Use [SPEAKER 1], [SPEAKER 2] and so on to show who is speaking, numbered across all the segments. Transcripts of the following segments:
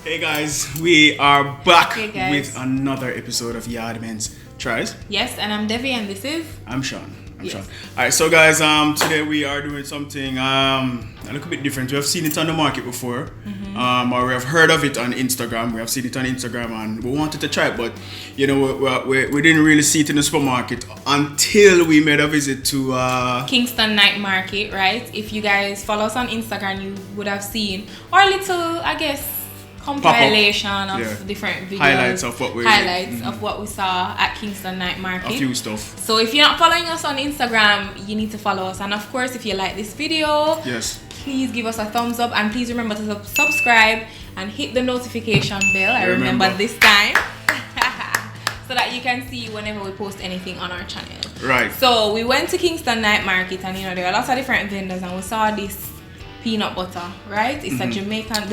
[SPEAKER 1] Hey guys, we are back
[SPEAKER 2] Hey guys.
[SPEAKER 1] with another episode of YaadMentz. Tries.
[SPEAKER 2] Yes, and I'm Devi, and this is...
[SPEAKER 1] I'm Sean.
[SPEAKER 2] Yes.
[SPEAKER 1] All right, so guys, today we are doing something a little bit different. We have seen it on the market before, or we have heard of it on Instagram. We have seen it on Instagram, and we wanted to try it, but you know, we didn't really see it in the supermarket until we made a visit to
[SPEAKER 2] Kingston Night Market, right? If you guys follow us on Instagram, you would have seen our little, I guess, compilation of different videos,
[SPEAKER 1] highlights of what we
[SPEAKER 2] saw at Kingston Night Market.
[SPEAKER 1] A few stuff.
[SPEAKER 2] So if you're not following us on Instagram, you need to follow us. And of course, if you like this video,
[SPEAKER 1] yes,
[SPEAKER 2] please give us a thumbs up, and please remember to subscribe and hit the notification bell. I remember this time. So that you can see whenever we post anything on our channel.
[SPEAKER 1] Right.
[SPEAKER 2] So we went to Kingston Night Market, and you know there are lots of different vendors, and we saw this peanut butter, right? It's a Jamaican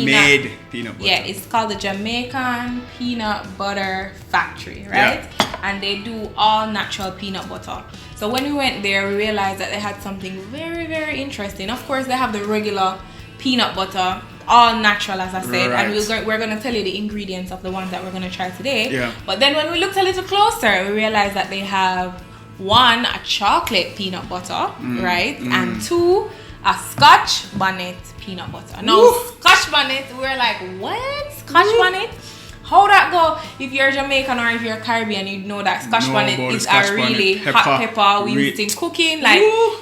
[SPEAKER 1] made peanut butter.
[SPEAKER 2] Yeah, it's called the Jamaican Peanut Butter Factory, right? Yeah. And they do all natural peanut butter. So when we went there, we realized that they had something very, very interesting. Of course, they have the regular peanut butter, all natural, as I said,
[SPEAKER 1] right.
[SPEAKER 2] And we're going to tell you the ingredients of the ones that we're going to try today.
[SPEAKER 1] Yeah.
[SPEAKER 2] But then when we looked a little closer, we realized that they have one, a chocolate peanut butter, right? And two, a Scotch Bonnet peanut butter. Now, Scotch Bonnet, we're like, what? Scotch Bonnet? How that go? If you're Jamaican or if you're Caribbean, you know that Scotch Bonnet is a really hot pepper we use in cooking. Like,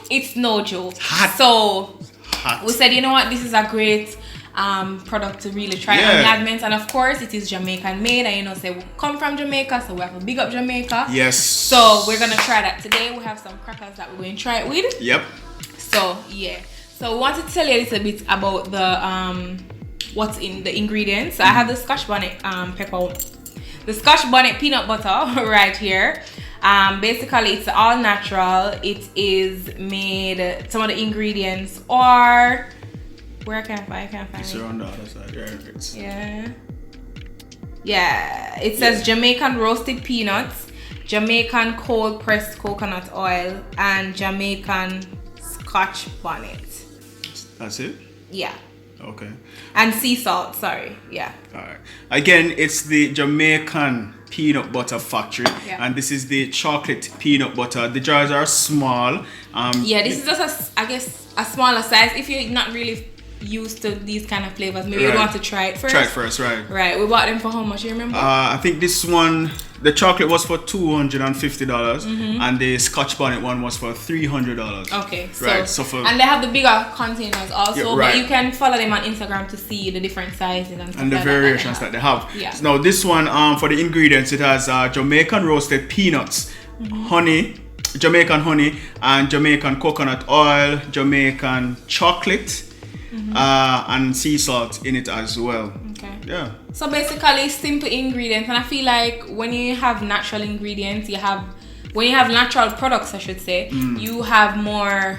[SPEAKER 2] it's no joke.
[SPEAKER 1] Hot.
[SPEAKER 2] So, we said, you know what? This is a great product to really try on YaadMentz, and of course it is Jamaican made, and you know, say we come from Jamaica, so we have a big up Jamaica.
[SPEAKER 1] Yes.
[SPEAKER 2] So we're gonna try that today. We have some crackers that we're going to try it with.
[SPEAKER 1] Yep.
[SPEAKER 2] So yeah. So we wanted to tell you a little bit about the what's in the ingredients. So I have the Scotch Bonnet the Scotch Bonnet peanut butter right here. Basically it's all natural. It is made, some of the ingredients are, where I can't find
[SPEAKER 1] it's
[SPEAKER 2] it.
[SPEAKER 1] around the other side.
[SPEAKER 2] Yeah. It says Jamaican roasted peanuts, Jamaican cold pressed coconut oil, and Jamaican Scotch Bonnet.
[SPEAKER 1] That's it?
[SPEAKER 2] Yeah.
[SPEAKER 1] Okay.
[SPEAKER 2] And sea salt, sorry. Yeah.
[SPEAKER 1] Alright. Again, it's the Jamaican Peanut Butter Factory.
[SPEAKER 2] Yeah.
[SPEAKER 1] And this is the chocolate peanut butter. The jars are small.
[SPEAKER 2] Yeah, this is just a smaller size. If you're not really used to these kind of flavors, maybe you want to try it first.
[SPEAKER 1] Try it first, right.
[SPEAKER 2] Right. We bought them for how much, you remember?
[SPEAKER 1] I think this one, the chocolate was for $250, and the Scotch Bonnet one was for $300.
[SPEAKER 2] Okay.
[SPEAKER 1] And
[SPEAKER 2] they have the bigger containers also,
[SPEAKER 1] right.
[SPEAKER 2] but you can follow them on Instagram to see the different sizes and stuff
[SPEAKER 1] and the
[SPEAKER 2] like
[SPEAKER 1] variations that they have.
[SPEAKER 2] Yeah.
[SPEAKER 1] So now this one, for the ingredients, it has Jamaican roasted peanuts, honey, Jamaican honey, and Jamaican coconut oil, Jamaican chocolate, and sea salt in it as well.
[SPEAKER 2] Okay.
[SPEAKER 1] Yeah.
[SPEAKER 2] So basically simple ingredients, and I feel like when you have natural ingredients, when you have natural products, I should say, you have more,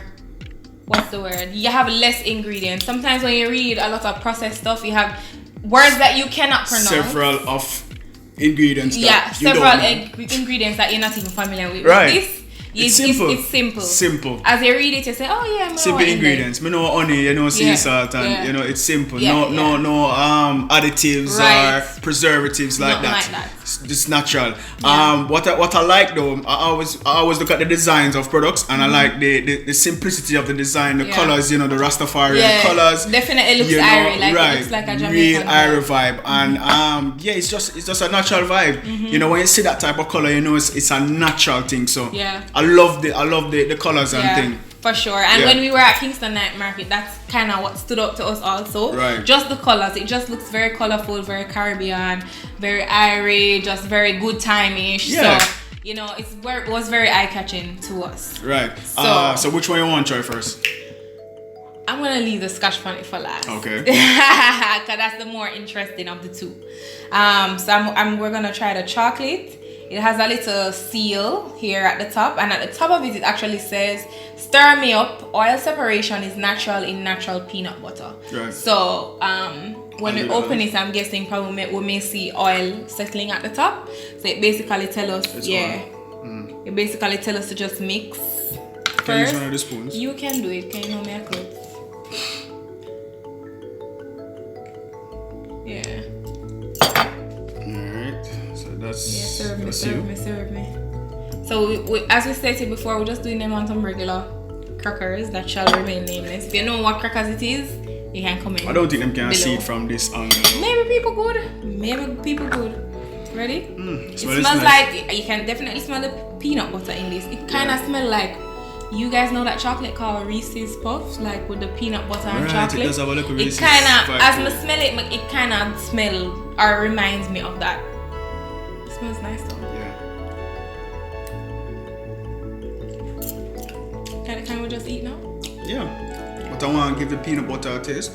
[SPEAKER 2] what's the word? You have less ingredients. Sometimes when you read a lot of processed stuff, you have words that you cannot pronounce.
[SPEAKER 1] Several of ingredients that you
[SPEAKER 2] several ingredients that you're not even familiar with.
[SPEAKER 1] Right.
[SPEAKER 2] This, it's simple.
[SPEAKER 1] Simple.
[SPEAKER 2] As you read it, you say, "Oh yeah,
[SPEAKER 1] simple ingredients. Me know honey, you know sea salt, and you know it's simple. No additives or preservatives like that. It's natural. What I like though, I always look at the designs of products, and I like the simplicity of the design, the colors. You know, the Rastafarian colors.
[SPEAKER 2] Definitely looks airy, like it looks like a Jamaican
[SPEAKER 1] real airy vibe, and it's just a natural vibe. You know, when you see that type of color, you know it's a natural thing. So I love the colors and thing.
[SPEAKER 2] For sure. And when we were at Kingston Night Market, that's kind of what stood up to us also.
[SPEAKER 1] Right.
[SPEAKER 2] Just the colors. It just looks very colorful, very Caribbean, very airy, just very good time-ish. Yeah. So, you know, it was very eye-catching to us.
[SPEAKER 1] Right. So which one you want to try first?
[SPEAKER 2] I'm going to leave the Scotch Bonnet for last.
[SPEAKER 1] Okay.
[SPEAKER 2] Because that's the more interesting of the two. So we're going to try the chocolate. It has a little seal here at the top, and at the top of it, it actually says, "Stir me up. Oil separation is natural in natural peanut butter."
[SPEAKER 1] Right.
[SPEAKER 2] So when we open it, I'm guessing probably we may see oil settling at the top. So it basically tells us, it basically tells us to just mix.
[SPEAKER 1] Can you use one of the spoons?
[SPEAKER 2] You can do it. Can you know me a clothes?
[SPEAKER 1] Bless you.
[SPEAKER 2] Serve me. So we, as we stated before, we're just doing them on some regular crackers that shall remain nameless. If you know what crackers it is, you can comment.
[SPEAKER 1] I don't think them can see it from this angle.
[SPEAKER 2] Maybe people good. Ready? It smells
[SPEAKER 1] nice.
[SPEAKER 2] like, you can definitely smell the peanut butter in this. It kind of smells like, you guys know that chocolate called Reese's Puffs, like with the peanut butter and chocolate.
[SPEAKER 1] It does have a little Reese's.
[SPEAKER 2] It kind of, as I smell it, it kind of smell or reminds me of that. It smells nice though. Can we just eat now?
[SPEAKER 1] Yeah. But I want to give the peanut butter a taste.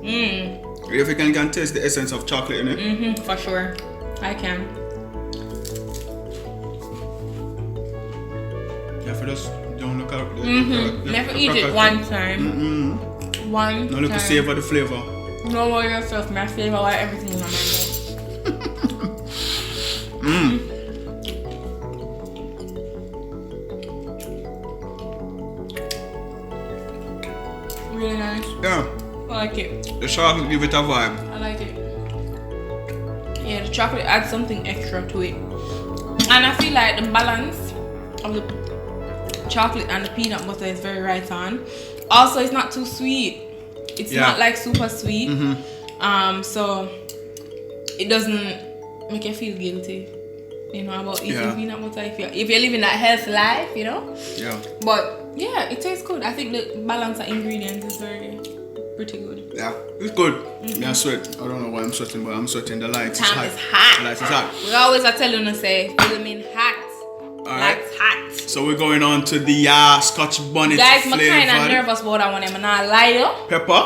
[SPEAKER 1] If you can taste the essence of chocolate in it.
[SPEAKER 2] For sure. I can.
[SPEAKER 1] Yeah, for just don't look out.
[SPEAKER 2] Never eat it one time. One
[SPEAKER 1] no look to savor the flavor.
[SPEAKER 2] No worry yourself, my flavor like everything in my mouth. Really nice.
[SPEAKER 1] Yeah.
[SPEAKER 2] I like it.
[SPEAKER 1] The chocolate give it a vibe.
[SPEAKER 2] I like it. Yeah, the chocolate adds something extra to it. And I feel like the balance of the chocolate and the peanut butter is very right on. Also, it's not too sweet. It's not like super sweet. So it doesn't make you feel guilty, you know, about eating peanut butter if you're living that healthy life, you know. Yeah. But yeah, it tastes good. I think the balance of ingredients is pretty good.
[SPEAKER 1] Yeah, it's good. I sweat. I don't know why I'm sweating, but I'm sweating. The light is hot.
[SPEAKER 2] Is hot.
[SPEAKER 1] The light is hot.
[SPEAKER 2] We always are telling you to say, feel me hot.
[SPEAKER 1] Alright.
[SPEAKER 2] Lights hot.
[SPEAKER 1] So we're going on to the Scotch Bonnet
[SPEAKER 2] guys,
[SPEAKER 1] flavor.
[SPEAKER 2] I'm kind of nervous about that one. I'm not lie you.
[SPEAKER 1] Pepper.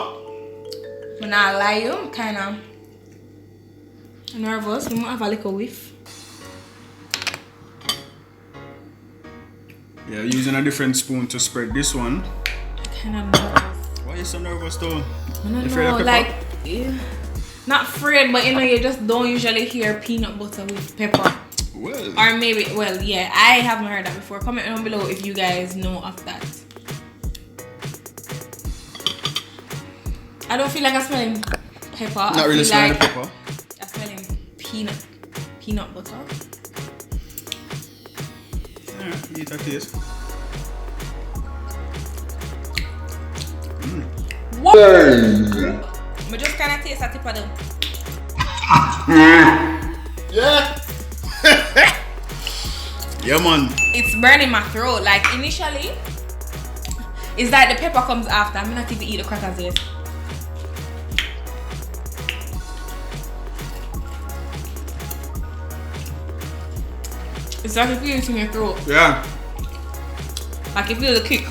[SPEAKER 2] I'm not lie you. I'm kind of nervous. We might have a little whiff.
[SPEAKER 1] Yeah, using a different spoon to spread this one.
[SPEAKER 2] Kind of nervous.
[SPEAKER 1] Why are you so nervous though?
[SPEAKER 2] I don't know, like, not afraid, but you know, you just don't usually hear peanut butter with pepper.
[SPEAKER 1] Well.
[SPEAKER 2] Or maybe, well, yeah, I haven't heard that before. Comment down below if you guys know of that. I don't feel like I'm smelling pepper.
[SPEAKER 1] Not really smelling pepper.
[SPEAKER 2] I'm smelling peanut butter.
[SPEAKER 1] Yeah, eat a taste.
[SPEAKER 2] What? I just kind of taste a tip of them.
[SPEAKER 1] Yeah. Yeah, man.
[SPEAKER 2] It's burning my throat. Like initially, it's like the pepper comes after. I'm not even eat the crackers yet. It's like you feel it in your throat.
[SPEAKER 1] Yeah.
[SPEAKER 2] Like you feel the kick.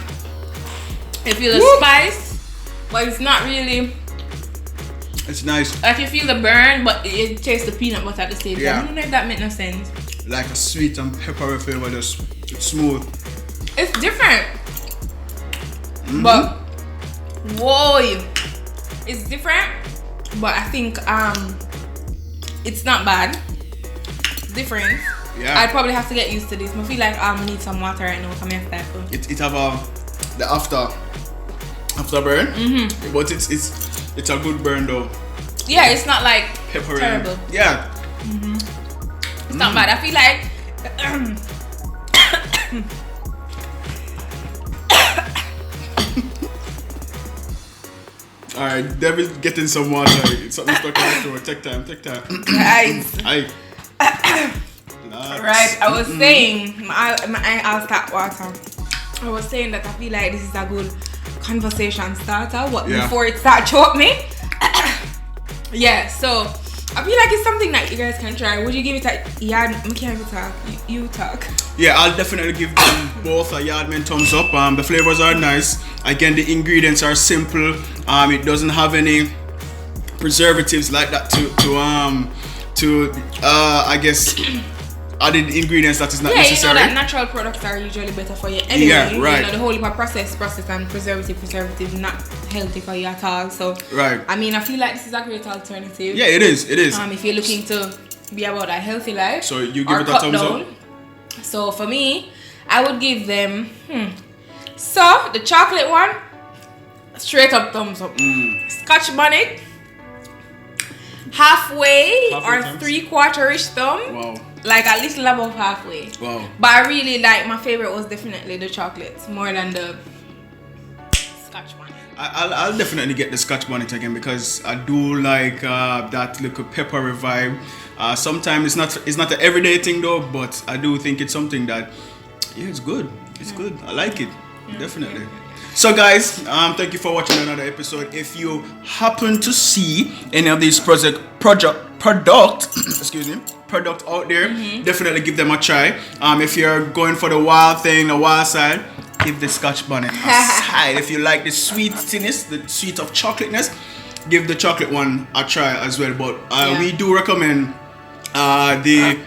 [SPEAKER 2] You feel the spice, but it's not really.
[SPEAKER 1] It's nice.
[SPEAKER 2] Like you feel the burn, but you taste the peanut butter at the same time. I don't know if that makes no sense.
[SPEAKER 1] Like a sweet and peppery flavor, just it's smooth.
[SPEAKER 2] It's different. But whoa, it's different. But I think it's not bad. It's different.
[SPEAKER 1] Yeah.
[SPEAKER 2] I'd probably have to get used to this. I feel like I need some water right now. Come here,
[SPEAKER 1] It have the after burn. But it's a good burn though.
[SPEAKER 2] Yeah, it's not like
[SPEAKER 1] peppery.
[SPEAKER 2] Terrible.
[SPEAKER 1] Yeah.
[SPEAKER 2] It's not bad. I feel like
[SPEAKER 1] Alright, Devin's getting some water. Something stuck in my throat. Take time.
[SPEAKER 2] Guys. Right, I was saying, I'll start water. I was saying that I feel like this is a good conversation starter. Before it starts choke me. Yeah, so I feel like it's something that you guys can try. Would you give it a you talk?
[SPEAKER 1] Yeah, I'll definitely give them both a YaadMentz thumbs up. The flavors are nice. Again, the ingredients are simple. It doesn't have any preservatives like that to I guess added ingredients that is not necessary.
[SPEAKER 2] You know that natural products are usually better for you anyway.
[SPEAKER 1] Yeah, right.
[SPEAKER 2] You know, the whole heap of process and preservative not healthy for you at all. So
[SPEAKER 1] right.
[SPEAKER 2] I mean, I feel like this is a great alternative.
[SPEAKER 1] Yeah, it is.
[SPEAKER 2] If you're looking to be about a healthy life.
[SPEAKER 1] So you give it a thumbs up.
[SPEAKER 2] So for me, I would give them so the chocolate one, straight up thumbs up. Scotch Bonnet, halfway or 3/4-ish thumb.
[SPEAKER 1] Wow.
[SPEAKER 2] like a little above halfway.
[SPEAKER 1] Wow.
[SPEAKER 2] But I really like, my favorite was definitely the chocolates more than the Scotch Bonnet.
[SPEAKER 1] I'll definitely get the Scotch Bonnet again because I do like that little peppery vibe. Sometimes it's not an everyday thing though, but I do think it's something that it's good. It's good. I like it. Definitely. So guys, thank you for watching another episode. If you happen to see any of these product product out there, definitely give them a try. If you're going for the wild thing, the wild side, give the Scotch Bonnet a side. If you like the sweetness, the sweet of chocolateness, give the chocolate one a try as well. But we do recommend the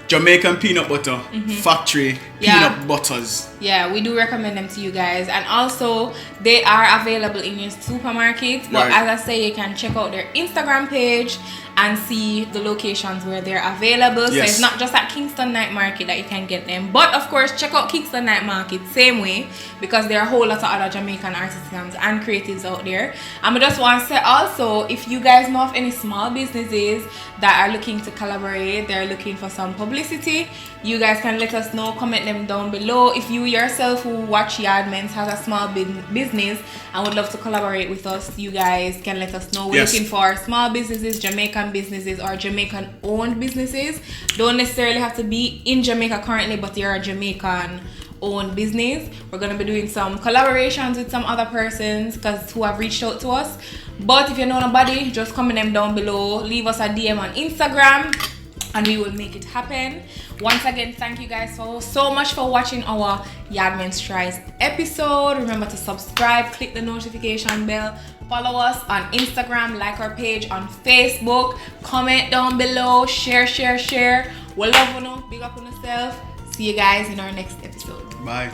[SPEAKER 1] Jamaican peanut butter factory peanut butters.
[SPEAKER 2] Yeah, we do recommend them to you guys, and also they are available in your supermarkets. But as I say, you can check out their Instagram page and see the locations where they're available. So it's not just at Kingston Night Market that you can get them, but of course check out Kingston Night Market same way, because there are a whole lot of other Jamaican artisans and creatives out there. And I just want to say also, if you guys know of any small businesses that are looking to collaborate, they're looking for some publicity, you guys can let us know, comment them down below. If you yourself who watch YaadMentz has a small business and would love to collaborate with us, you guys can let us know. We're looking for small businesses, Jamaican businesses, or Jamaican owned businesses. Don't necessarily have to be in Jamaica currently, but you're a Jamaican owned business. We're going to be doing some collaborations with some other persons who have reached out to us. But if you know nobody, just comment them down below, leave us a DM on Instagram, and we will make it happen. Once again, thank you guys so much for watching our YaadMentz Tries episode. Remember to subscribe, click the notification bell, follow us on Instagram, like our page on Facebook, comment down below, share. We love you, big up on yourself. See you guys in our next episode.
[SPEAKER 1] Bye.